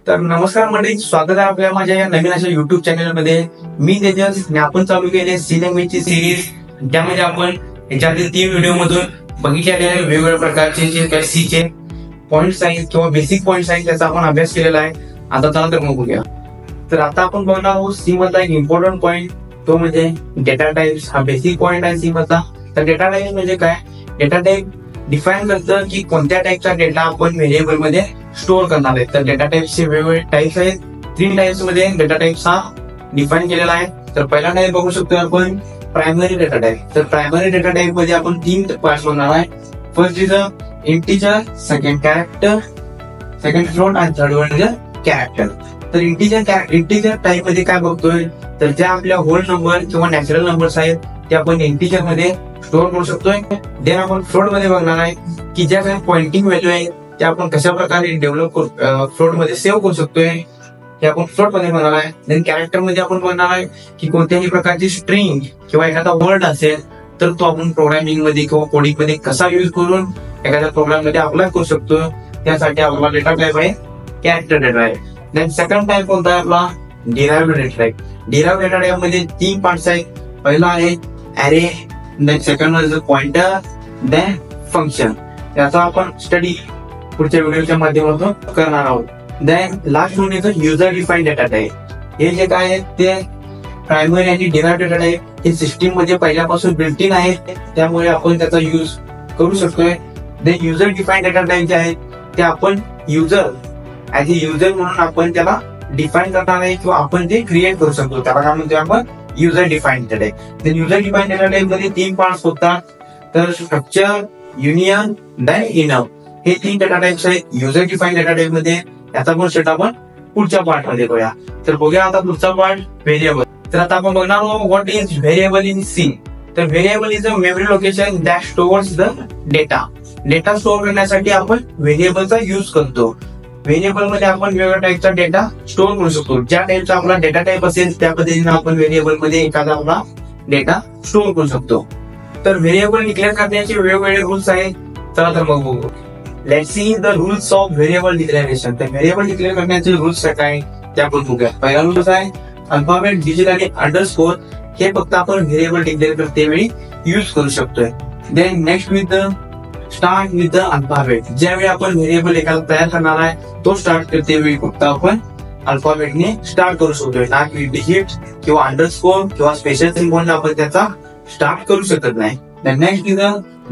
तर नमस्कार मंडळी, स्वागत आहे आपल्या माझ्या या नवीन अशा युट्यूब चॅनल मध्ये. मी तेजस आणि आपण चालू केले सी लँग्वेजची सिरीज, ज्यामध्ये आपण याच्यातील 3 व्हिडिओ मधून बघितलेले वेगवेगळ्या प्रकारचे जे काही सी चे पॉइंट्स आहेत किंवा बेसिक पॉइंट्स आहेत त्याचा आपण अभ्यास केलेला आहे. आता चला तर मग बघूया. तर आता आपण बघणार आहोत सी मधला एक इम्पॉर्टंट पॉइंट, तो म्हणजे डेटा टाइप्स. हा बेसिक पॉइंट आहे सी मधला. तर डेटा टाइप म्हणजे काय? डेटा टाइप डिफाइन करतं की कोणत्या टाइपचा डेटा आपण व्हेरिएबल मध्ये स्टोअर करणार आहे. तर डेटा टाइप्सचे वेगवेगळे टाइप्स आहेत. 3 टाइप्स मध्ये डेटा टाइप्स हा डिफाइन केलेला आहे. तर पहिला टाइप बघू शकतो आपण प्रायमरी डेटा टाइप. तर प्रायमरी डेटा टाइप मध्ये आपण 3 पार्ट्स बघणार आहे. First is integer, second character, second float आणि थर्ड वन इज कॅरेक्टर. तर इंटिजर टाइप मध्ये काय बघतोय, तर ज्या आपल्या होल नंबर किंवा नॅचरल नंबर्स आहेत ते आपण इंटिजर मध्ये स्टोअर करू शकतोय. देन आपण फ्लोट मध्ये बघणार आहे की ज्या काही पॉइंटिंग व्हॅल्यू आहे ते आपण कशा प्रकारे डेव्हलप फ्लोट मध्ये सेव्ह करू शकतोय, हे आपण फ्लोट मध्ये बघणार आहे. देन कॅरेक्टर मध्ये आपण बघणार आहे की कोणत्याही प्रकारची स्ट्रिंग किंवा एखादा वर्ड असेल तर तो आपण प्रोग्रामिंग मध्ये किंवा कोडिंग मध्ये कसा युज करून एखाद्या प्रोग्राम मध्ये अप्लाय करू शकतो, त्यासाठी आपला डेटा टाइप आहे character data type. Then second type कोणता आहे आपला derived data type. Derived data type मध्ये 3 पार्ट्स आहेत. पहिला आहे array, then second one is pointer, then function. याचा आपण स्टडी पुढच्या व्हिडिओच्या माध्यमातून करणार आहोत. Then last one is user define data type. हे जे काय आहे ते प्रायमरी आणि डिराइव्ड डेटा टाइप हे सिस्टीम मध्ये पहिल्यापासून बिल्ट इन आहे, त्यामुळे आपण त्याचा यूज करू शकतोय. Then user define data type जे आहे ते आपण युजर ऍज अ युजर म्हणून आपण त्याला डिफाईन करणार आहे किंवा आपण ते क्रिएट करू शकतो, त्याला काय म्हणतो आपण user define data type. Then user define data type मध्ये 3 पार्ट्स होतात. तर स्ट्रक्चर, युनियन, देन इनर, हे 3 डेटा टाइप्स आहेत युजर डिफाईन डेटा टाइप मध्ये. याचा पण सेट आपण पुढच्या पार्ट मध्ये बघूया. तर बघूया आता पुढचा पार्ट व्हेरिएबल. तर आता आपण बघणार आहोत what is variable in C. तर variable is a memory location that stores the data. Data store करण्यासाठी आपण व्हेरिएबलचा यूज करतो. व्हेरिएबल मध्ये आपण वेगवेगळ्या टाइपचा डेटा स्टोअर करू शकतो. ज्या टाइपचा आपला डेटा टाइप असेल त्या पद्धतीने आपण व्हेरिएबल मध्ये एखादा आपला डेटा स्टोअर करू शकतो. तर व्हेरिएबल डिक्लेअर करण्याचे वेगवेगळे रूल्स आहेत. चला तर मग बघू. Let's see the rules of variable declaration. तर व्हेरिएबल डिक्लेअर करण्याचे रूल्स काय ते आपण बघूया. पहिला रूल्स आहे अल्फाबेट, डिजिट आणि अंडरस्कोर. हे फक्त आपण व्हेरिएबल डिक्लेअर करते वेळी युज करू शकतोय. Then next with the start with the alphabet. ज्यावेळी आपण व्हेरिएबल एखादा तयार करणार आहे तो स्टार्ट करते वेळी फक्त आपण अल्फाबेटने स्टार्ट करू शकतोय, ना की डिजिट किंवा अंडरस्कोर किंवा स्पेशल सिम्बॉल आपण त्याचा स्टार्ट करू शकत नाही. Next is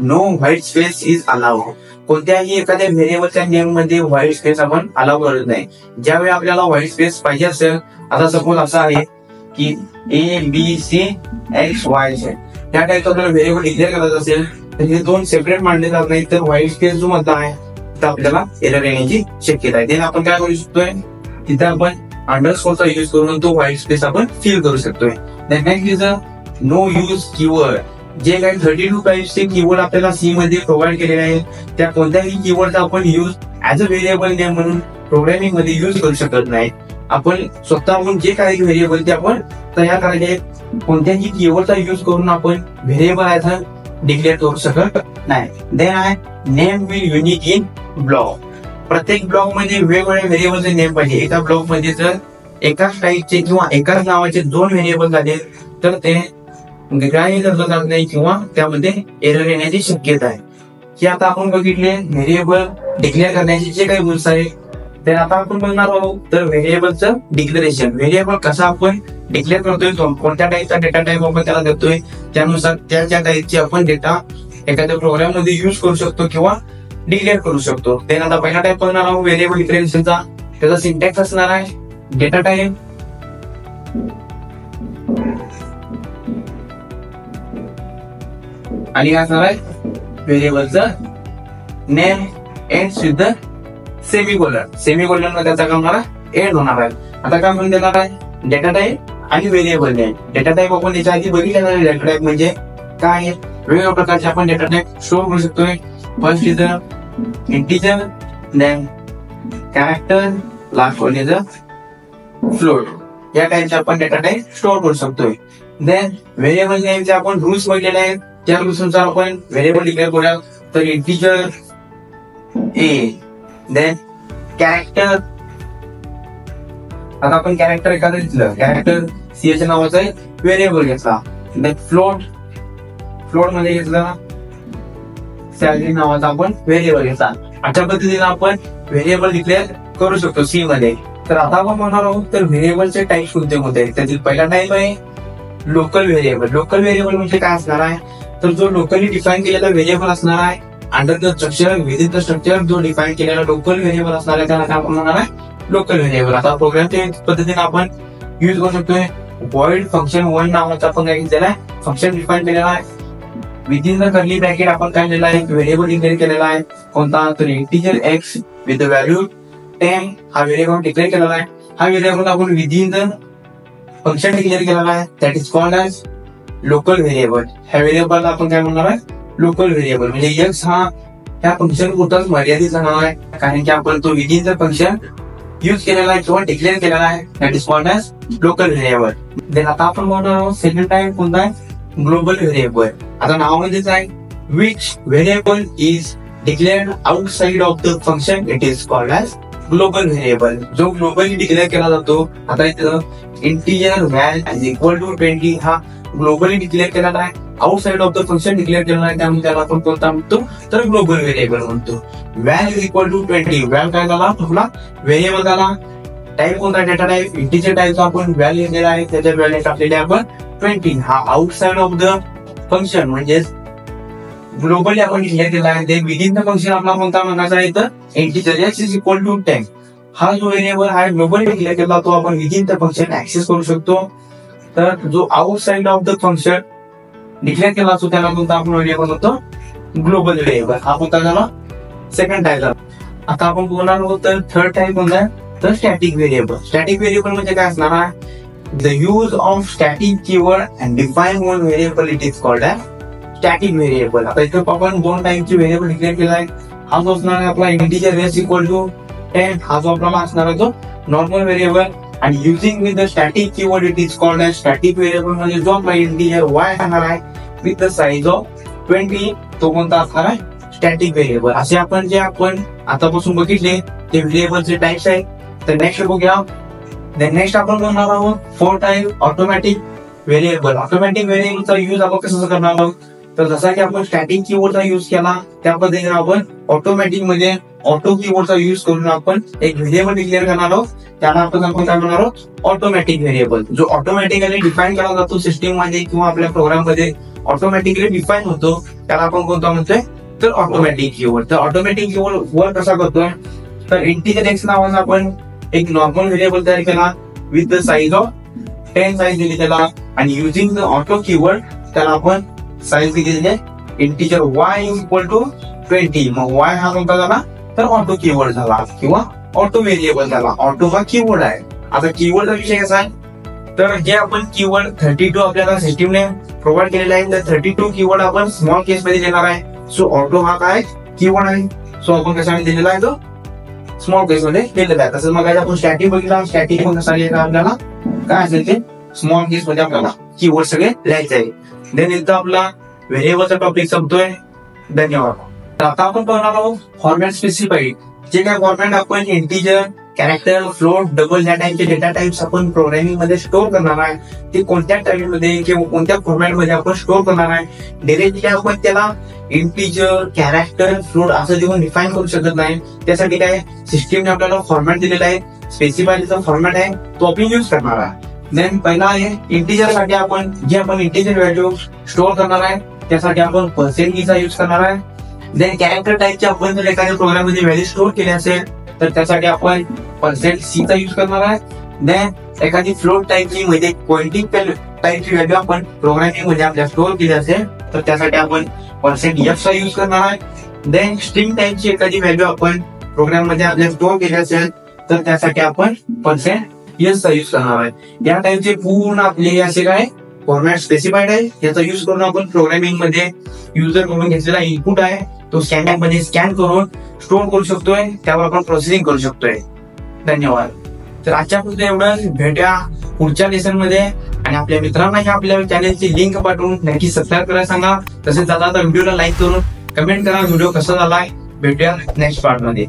no white space is allowed. कोणत्याही एखाद्या व्हेरिएबलच्या नेम मध्ये व्हाईट स्पेस आपण अलाउ करत नाही. ज्यावेळी आपल्याला व्हाईट स्पेस पाहिजे असेल, आता सपोज असं आहे की ABCXY, त्या टाइपचा आपल्याला व्हेरिएबल डिक्लेअर करायचं असेल तर हे 2 सेपरेट मांडले जात नाही. तर व्हाईट स्पेस जो मधला आहे तर आपल्याला एरर येण्याची शक्यता आहे. देन आपण काय करू शकतोय, तिथे आपण अंडरस्कोरचा यूज करून तो व्हाईट स्पेस आपण फिल करू शकतोय. Next is no use keyword. जे काही 32 टाइप्सचे कीवर्ड आपल्याला सी मध्ये प्रोव्हाइड केलेले आहेत, त्या कोणत्याही कीवर्डचा आपण use as a variable name म्हणून प्रोग्रामिंग मध्ये यूज करू शकत नाही. आपण स्वतःहून जे काही व्हेरिएबल ते आपण तयार करायचे, कोणत्याही कीवर्डचा यूज करून आपण व्हेरिएबल ऍज अ डिक्लेअर करू शकत नाही. देन आहे name will unique in block. प्रत्येक ब्लॉक मध्ये वेगवेगळ्या व्हेरिएबलचे नेम पाहिजे. एका ब्लॉक मध्ये जर एकाच टाईपचे किंवा एकाच नावाचे 2 व्हेरिएबल झाले तर ते ग्राह्य धरलं जात नाही किंवा त्यामध्ये एरर येण्याची शक्यता आहे. हे आता आपण बघितले व्हेरिएबल डिक्लेअर करण्याचे जे काही रूल्स आहेत. तर आता आपण बघणार आहोत तर व्हेरिएबलचं डिक्लेरेशन. व्हेरिएबल कसा आपण डिक्लेअर करतोय, कोणत्या टाईपचा डेटा टाईप आपण त्याला देतोय, त्यानुसार त्या टाईपची आपण डेटा एखाद्या प्रोग्राम मध्ये युज करू शकतो किंवा डिक्लेअर करू शकतो. देन आता पहिला टाईप बघणार आहोत व्हेरिएबल डिक्लेरेशनचा. त्याचा सिंटॅक्स असणार आहे डेटा टाईप, आणि काय असणार आहे व्हेरिएबलचं name ends with the semicolon. Semicolon मध्ये त्याचा काय होणार एंड होणार आहे. आता काय म्हणून देणार आहे डेटा टाईप आणि व्हेरिएबल नेम. डेटा टाईप आपण याच्या आधी बघितलेला आहे. डेटा टाईप म्हणजे काय आहे, वेगवेगळ्या प्रकारचे आपण डेटा टाईप स्टोअर करू शकतोय. First is integer, then character, last one is float. या टाईपचे आपण डेटा टाईप स्टोअर करू शकतोय. देन व्हेरिएबल नेमचे आपण रूल्स बघितलेले आहेत. त्या रूल्सनुसार आपण व्हेरिएबल डिक्लेअर करूया. तर इंटिजर A, then character आता आपण कॅरेक्टर एखादं घेतलं, कॅरेक्टर ch नावाचा एक व्हेरिएबल घेतला, फ्लोट मध्ये घेतला सॅलरी नावाचा आपण व्हेरिएबल घेतला. अशा पद्धतीने आपण व्हेरिएबल डिक्लेअर करू शकतो सी मध्ये. तर आता आपण म्हणणार आहोत तर व्हेरिएबलचे टाईप कोणते कोणते आहेत. त्यातील पहिला टाईप आहे लोकल व्हेरिएबल. लोकल व्हेरिएबल म्हणजे काय असणार आहे, तर जो लोकली डिफाईन केलेला व्हेरिएबल असणार आहे under the structure, within the structure जो डिफाईन केलेला लोकल व्हेरिएबल असणार आहे त्याला काय आपण म्हणणार आहे लोकल व्हेरिएबल. आता प्रोग्रामच्या पद्धतीने आपण युज करू शकतोय. void फंक्शन वन नावाचा आपण काय केलेला आहे, फंक्शन डिफाईन केलेला आहे. विदिन द कर्ली ब्रॅकेट आपण काय केलेला आहे, व्हेरिएबल डिक्लेअर केलेला आहे. कोणता, तर integer x with the value 10 हा व्हेरिएबल डिक्लेअर केलेला आहे. हा व्हेरिएबल आपण विदिन द फंक्शन डिक्लेअर केलेला आहे, that is called as local variable. ह्या व्हेरिएबलला आपण काय म्हणणार आहे लोकल व्हेरिएबल. म्हणजे एक्स हा ह्या फंक्शन पुरताच मर्यादित राहणार आहे, कारण की आपण तो विदिन द फंक्शन यूज केलेला आहे किंवा डिक्लेअर केलेला आहे, that is called as local variable. Then आता आपण म्हणणार आहोत सेकंड टाईप कोणता आहे, ग्लोबल व्हेरिएबल. आता नावामध्येच आहे which variable is declared outside of the function, it is called as global variable. जो ग्लोबली डिक्लेअर केला जातो. आता इथं integer val is equal to 20 हा ग्लोबली डिक्लेअर केलेला आहे, outside of the function declare केलेला आहे, त्यामुळे त्याला आपण कोणता म्हणतो तर ग्लोबल व्हेरिएबल म्हणतो. व्हॅल इज इक्वल टू 20, व्हॅल काय झाला आपला व्हेरिएबल झाला. टाईप कोणता, डेटा टाईप इंटिजर टाईपचा आपण व्हॅल घेतलेला आहे, त्याच्या व्हॅल्यू टाकलेली आपण 20 हा आउटसाइड ऑफ द फंक्शन म्हणजे ग्लोबली आपण डिक्लेअर केला आहे. ते विदिन द फंक्शन आपला कोणता म्हणायचा आहे तर integer x is equal to 10 हा जो व्हेरिएबल आहे ग्लोबली डिक्लेअर केला तो आपण विदिन द फंक्शन ऍक्सेस करू शकतो. तर जो outside of the function declare केला असतो त्याला कोणता आपण व्हेरिएबल म्हणतो ग्लोबल व्हेरिएबल. हा कोणता झाला सेकंड टाईप झाला. आता आपण बोलणार आहोत तर थर्ड टाईप कोणता आहे तर स्टॅटिक व्हेरिएबल. स्टॅटिक व्हेरिएबल म्हणजे काय असणार आहे, the use of static keyword and define one variable it is called as static variable. आता इथे आपण दोन टाईपचे व्हेरिएबल डिक्लेअर केला आहे. हा जो असणार आहे आपला इंटिजर एक्स इक्वल टू 10 हा जो आपला असणार आहे तो नॉर्मल व्हेरिएबल. आणि using with the static keyword it is called as static variable. म्हणजे जो आपला इंटिजर वाय असणार आहे विथ द साइज ऑफ 20 तो कोणता असणार आहे स्टॅटिक व्हेरिएबल. असे आपण जे आपण आतापासून बघितले ते व्हेरिएबलचे टाईप्स आहेत. तर नेक्स्ट बघूया. नेक्स्ट आपण बनणार आहोत four type automatic variable. Automatic व्हेरिएबलचा युज आपण कसं करणार आहोत तर जसा की आपण स्टॅटिक कीवर्डचा युज केला त्या पद्धतीने आपण ऑटोमॅटिक मध्ये ऑटो कीवर्डचा युज करून आपण एक व्हेरिएबल डिक्लेअर करणार आहोत. त्याला आपण काय म्हणणार आहोत ऑटोमॅटिक व्हेरिएबल. जो ऑटोमॅटिकली डिफाईन केला जातो सिस्टीम मध्ये किंवा आपल्या प्रोग्राम मध्ये ऑटोमॅटिकली डिफाईन होतो त्याला आपण कोणता म्हणतोय तर ऑटोमॅटिक कीवर्ड. तर ऑटोमॅटिक कीवर्ड वर्क कसा करतोय तर इंटिजर एक्स नावाचा आपण एक नॉर्मल व्हेरिएबल तयार केला with the size of 10 size दिली त्याला. आणि युझिंग द ऑटो कीवर्ड त्याला आपण साइज दिली आहे integer y is equal to 20. मग वाय हा कोणता झाला तर ऑटो कीवर्ड झाला किंवा ऑटो व्हेरिएबल झाला. ऑटो हा कीवर्ड आहे. आता कीवर्डचा विषय कसा आहे तर जे आपण कीवर्ड 32 आपल्याला सिस्टीमने प्रोव्हाइड केलेला आहे तर 32 कीवर्ड आपण स्मॉल केस मध्ये देणार आहे. सो ऑटो हा काय कीवर्ड आहे. सो आपण कशाने दिलेला आहे तो स्मॉल केस मध्ये दिलेला आहे. तसंच मग आपण स्टॅटिक बघितला. स्टॅटिक पण कसा लिहायचा आपल्याला काय असेल ते स्मॉल केस मध्ये आपल्याला कीवर्ड सगळे लिहायचे आहे. देन इथं आपला व्हेरिएबलचा टॉपिक संपतोय. धन्यवाद. तर आता आपण पाहणार आहोत फॉर्मॅट स्पेसिफाईड. जे काय फॉर्मॅट आपण इंटिजर, कॅरेक्टर, फ्लोट, डबल या टाईपचे डेटा टाइप्स आपण प्रोग्रामिंग मध्ये स्टोअर करणार आहे ते कोणत्या टाईप मध्ये किंवा कोणत्या फॉर्मॅट मध्ये आपण स्टोअर करणार आहे. डायरेक्टली आपण त्याला इंटिजर, कॅरेक्टर, फ्लोट असं देऊन डिफाईन करू शकत नाही. त्यासाठी काय सिस्टीमने आपल्याला फॉर्मॅट दिलेला आहे. स्पेसिफाईडचा फॉर्मॅट आहे तो आपण युज करणार आहे. देन पहिला आहे इंटिजर साठी आपण जे आपण इंटिजर व्हॅल्यू स्टोअर करणार आहे त्यासाठी आपण पर्सेंटेजचा युज करणार आहे. देन कॅरेक्टर टाईपचे आपण जर एखाद्या प्रोग्राम मध्ये व्हॅल्यू स्टोअर केली असेल तर त्यासाठी आपण %c चा युज करणार आहे. देन एखादी फ्लोट टाईपची म्हणजे पॉइंटिंग टाईपची व्हॅल्यू आपण प्रोग्रामिंग मध्ये आपल्या स्टोअर केली असेल तर त्यासाठी आपण %f चा युज करणार आहे. देन स्ट्रिंग टाईपची एखादी व्हॅल्यू आपण प्रोग्राम मध्ये आपल्या स्टोअर केली असेल तर त्यासाठी आपण %s चा युज करणार आहे. या टाईपचे पूर्ण आपले असे काय फॉर्मॅट स्पेसिफाईड आहे. याचा युज करून आपण प्रोग्रामिंग मध्ये युजर कडून घेतलेला इनपुट आहे तो स्कॅनर मध्ये स्कॅन करून स्टोअर करू शकतोय. त्यावर आपण प्रोसेसिंग करू शकतोय. धन्यवाद. तर आजच्या पुरतं एवढंच. भेटूया पुढच्या लेसन मध्ये. आणि आपल्या मित्रांना आपल्या चॅनलची लिंक पाठवून नक्की सबस्क्राईब करायला सांगा. तसेच आता व्हिडिओला लाईक करून कमेंट करा व्हिडिओ कसा झालाय. भेटूया नेक्स्ट पार्ट मध्ये.